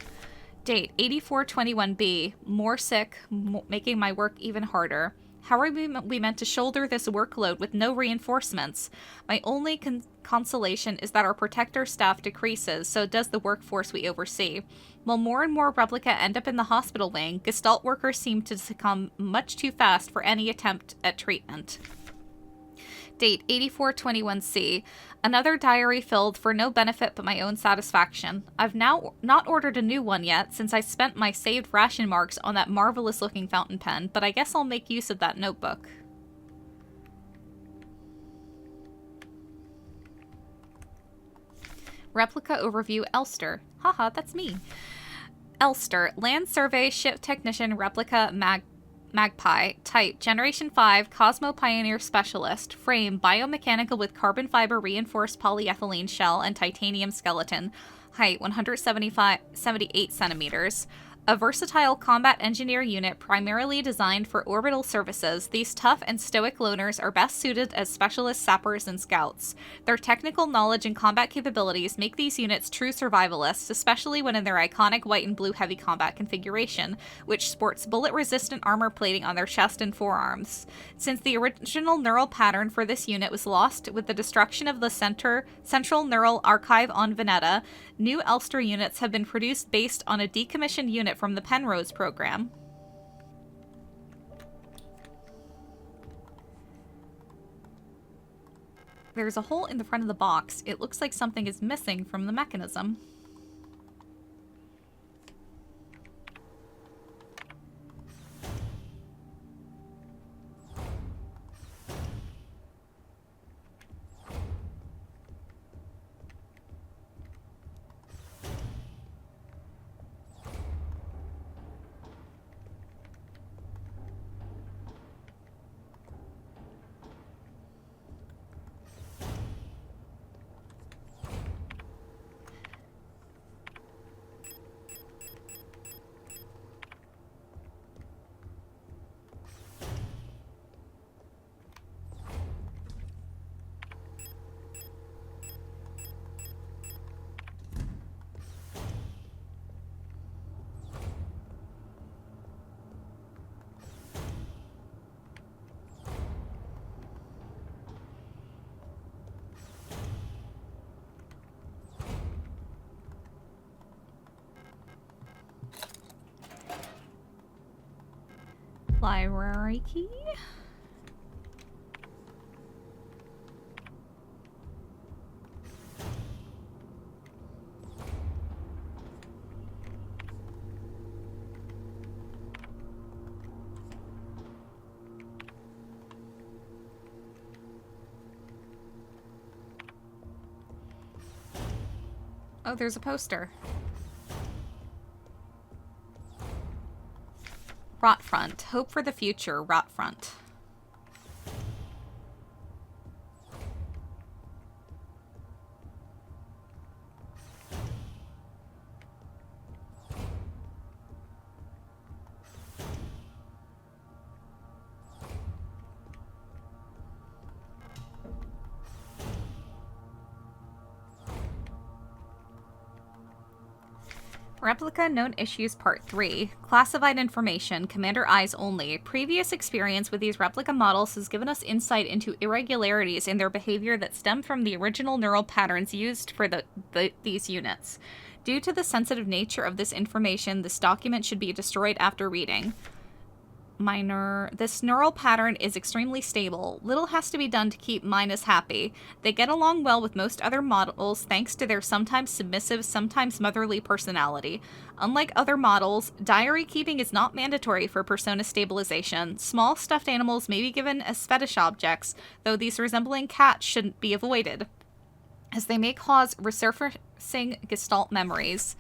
Date 84/21/B. More sick, making my work even harder. How are we meant to shoulder this workload with no reinforcements? My only consolation is that our protector staff decreases, so does the workforce we oversee. While more and more replica end up in the hospital wing, Gestalt workers seem to succumb much too fast for any attempt at treatment. Date 84/21/C. Another diary filled for no benefit but my own satisfaction. I've now not ordered a new one yet, since I spent my saved ration marks on that marvelous looking fountain pen, but I guess I'll make use of that notebook. Replica overview Elster. Haha, that's me. Elster, Land Survey Ship Technician Replica Magpie. Type, Generation 5, Cosmo Pioneer Specialist. Frame, biomechanical with carbon fiber reinforced polyethylene shell and titanium skeleton. Height, 178 centimeters. A versatile combat engineer unit primarily designed for orbital services, these tough and stoic loners are best suited as specialist sappers and scouts. Their technical knowledge and combat capabilities make these units true survivalists, especially when in their iconic white and blue heavy combat configuration, which sports bullet-resistant armor plating on their chest and forearms. Since the original neural pattern for this unit was lost with the destruction of the Central Neural Archive on Veneta, new Elster units have been produced based on a decommissioned unit from the Penrose program. There's a hole in the front of the box. It looks like something is missing from the mechanism. Library key. Oh, there's a poster. Rotfront. Hope for the future. Rotfront. Replica Known Issues Part 3. Classified Information. Commander Eyes Only. Previous experience with these replica models has given us insight into irregularities in their behavior that stem from the original neural patterns used for these units. Due to the sensitive nature of this information, this document should be destroyed after reading. This neural pattern is extremely stable. Little has to be done to keep Minus happy. They get along well with most other models thanks to their sometimes submissive, sometimes motherly personality. Unlike other models, diary keeping is not mandatory for persona stabilization. Small stuffed animals may be given as fetish objects, though these resembling cats shouldn't be avoided, as they may cause resurfacing gestalt memories.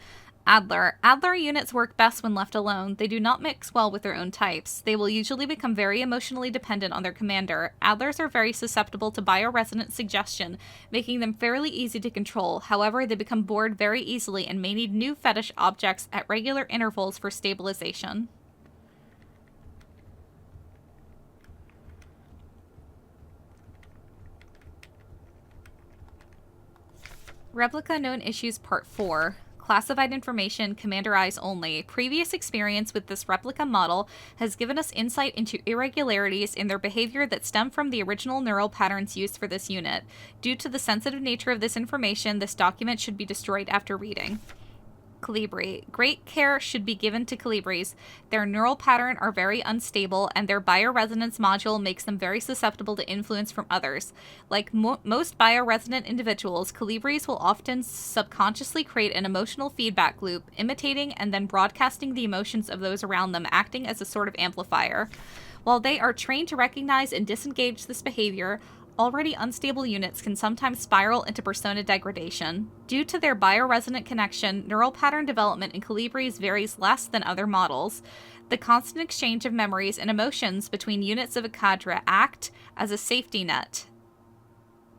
Adler. Adler units work best when left alone. They do not mix well with their own types. They will usually become very emotionally dependent on their commander. Adlers are very susceptible to bioresonant suggestion, making them fairly easy to control. However, they become bored very easily and may need new fetish objects at regular intervals for stabilization. Replica Known Issues Part 4. Classified Information, Commander Eyes Only. Previous experience with this replica model has given us insight into irregularities in their behavior that stem from the original neural patterns used for this unit. Due to the sensitive nature of this information, this document should be destroyed after reading. Colibri. Great care should be given to colibris. Their neural pattern are very unstable, and their bioresonance module makes them very susceptible to influence from others. Like most bioresonant individuals, colibris will often subconsciously create an emotional feedback loop, imitating and then broadcasting the emotions of those around them, acting as a sort of amplifier. While they are trained to recognize and disengage this behavior, already unstable units can sometimes spiral into persona degradation. Due to their bioresonant connection, neural pattern development in colibris varies less than other models. The constant exchange of memories and emotions between units of a cadre act as a safety net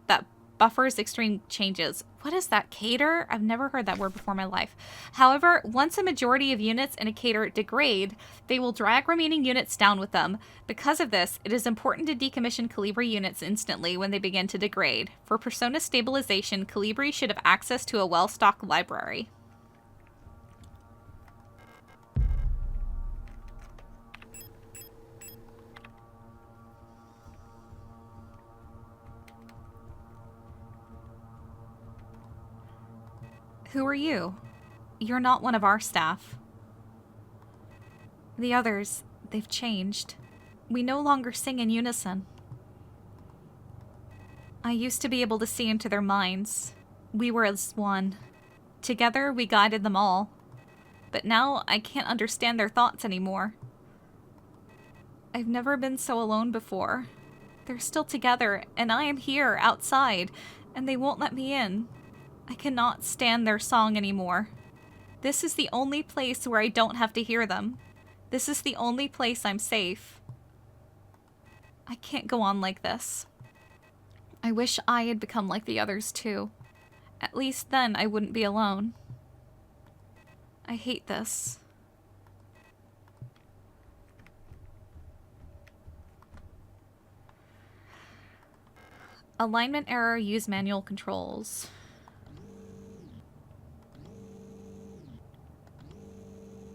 that buffers extreme changes. What is that? Cater? I've never heard that word before in my life. However, once a majority of units in a cater degrade, they will drag remaining units down with them. Because of this, it is important to decommission colibri units instantly when they begin to degrade. For persona stabilization, colibri should have access to a well-stocked library. Who are you? You're not one of our staff. The others, they've changed. We no longer sing in unison. I used to be able to see into their minds. We were as one. Together, we guided them all. But now, I can't understand their thoughts anymore. I've never been so alone before. They're still together, and I am here, outside, and they won't let me in. I cannot stand their song anymore. This is the only place where I don't have to hear them. This is the only place I'm safe. I can't go on like this. I wish I had become like the others too. At least then I wouldn't be alone. I hate this. Alignment error, use manual controls.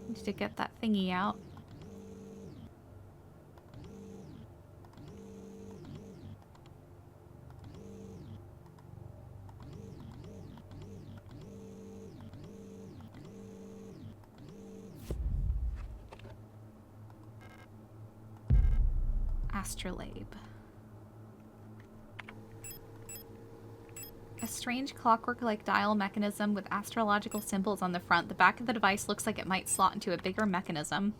Need to get that thingy out. Astrolabe. A strange clockwork-like dial mechanism with astrological symbols on the front. The back of the device looks like it might slot into a bigger mechanism.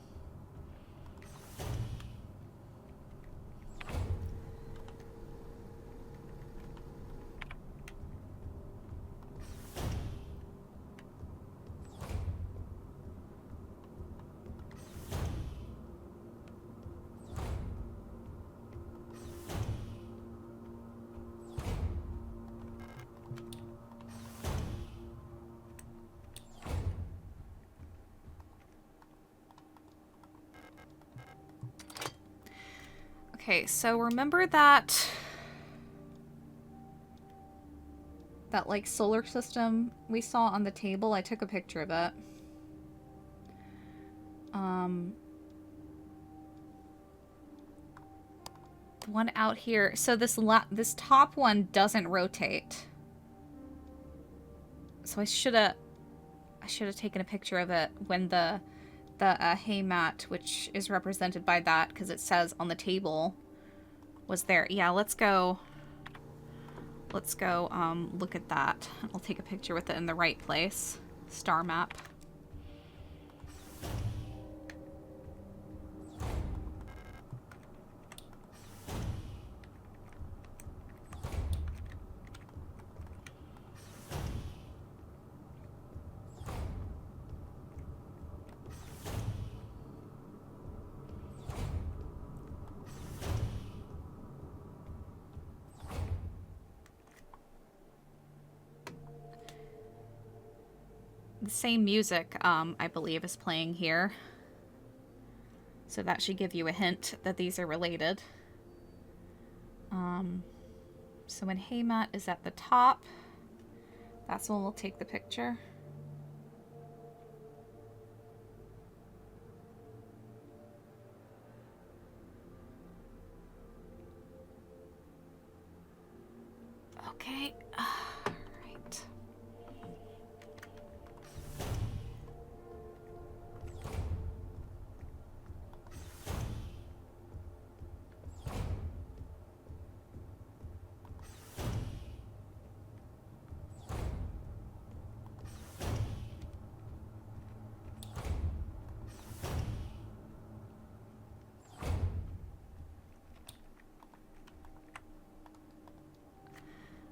Okay, so remember that like solar system we saw on the table? I took a picture of it. The one out here. So this top one doesn't rotate. So I should have taken a picture of it when the haymat, which is represented by that because it says on the table, was there. Yeah, let's go look at that. I'll take a picture with it in the right place. Star map. The same music, I believe, is playing here. So that should give you a hint that these are related. So when haymat is at the top, that's when we'll take the picture. Okay. Right.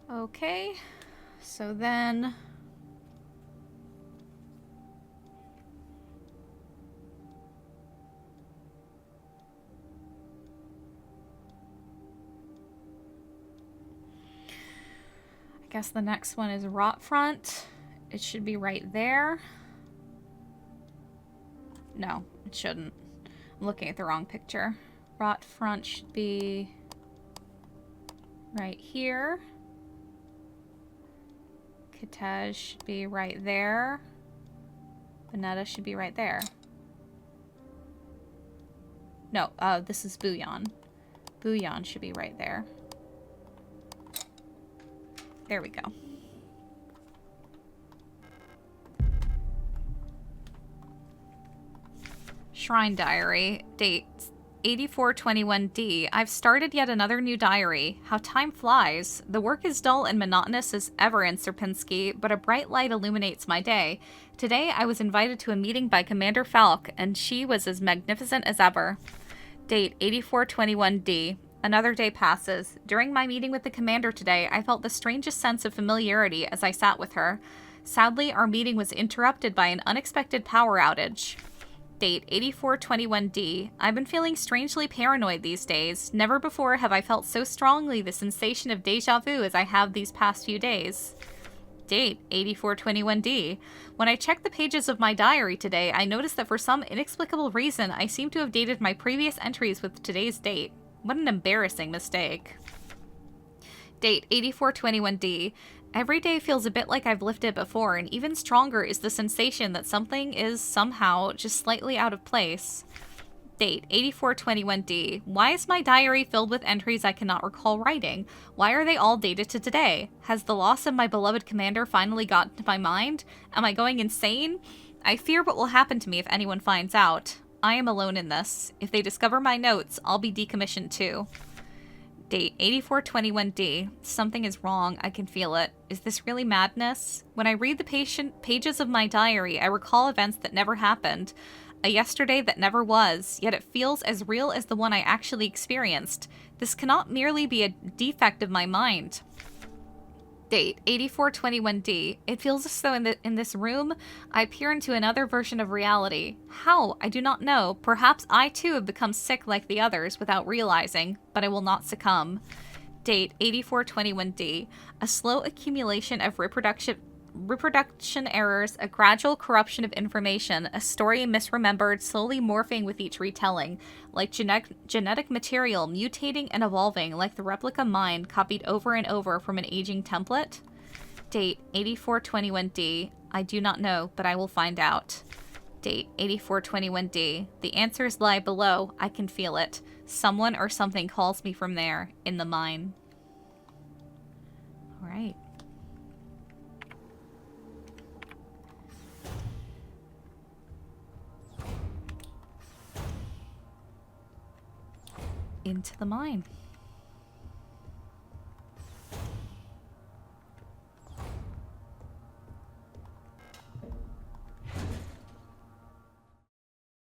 Okay, so then I guess the next one is rot front. It should be right there. No, it shouldn't. I'm looking at the wrong picture. Rot front should be right here. Kapitel should be right there. Vanetta should be right there. No, this is Bouillon. Bouillon should be right there. There we go. Shrine Diary. Date 8421D. I've started yet another new diary. How time flies. The work is dull and monotonous as ever in Sierpinski, but a bright light illuminates my day. Today I was invited to a meeting by Commander Falk, and she was as magnificent as ever. Date 8421D. Another day passes. During my meeting with the commander today, I felt the strangest sense of familiarity as I sat with her. Sadly, our meeting was interrupted by an unexpected power outage. Date 8421D. I've been feeling strangely paranoid these days. Never before have I felt so strongly the sensation of deja vu as I have these past few days. Date 8421D. When I checked the pages of my diary today, I noticed that for some inexplicable reason, I seem to have dated my previous entries with today's date. What an embarrassing mistake. Date 8421D. Every day feels a bit like I've lived it before, and even stronger is the sensation that something is somehow just slightly out of place. Date 8421D. Why is my diary filled with entries I cannot recall writing? Why are they all dated to today? Has the loss of my beloved commander finally gotten to my mind? Am I going insane? I fear what will happen to me if anyone finds out. I am alone in this. If they discover my notes, I'll be decommissioned too. Date 8421D. Something is wrong. I can feel it. Is this really madness? When I read the pages of my diary, I recall events that never happened. A yesterday that never was, yet it feels as real as the one I actually experienced. This cannot merely be a defect of my mind. Date 8421D. It feels as though in this room, I peer into another version of reality. How? I do not know. Perhaps I too have become sick like the others without realizing, but I will not succumb. Date 8421D. A slow accumulation of reproductive reproduction errors, a gradual corruption of information, a story misremembered, slowly morphing with each retelling, like genetic material mutating and evolving, like the replica mind copied over and over from an aging template. Date 8421D. I do not know, but I will find out. Date 8421D. The answers lie below. I can feel it. Someone or something calls me from there, in the mine. Alright. Into the mine.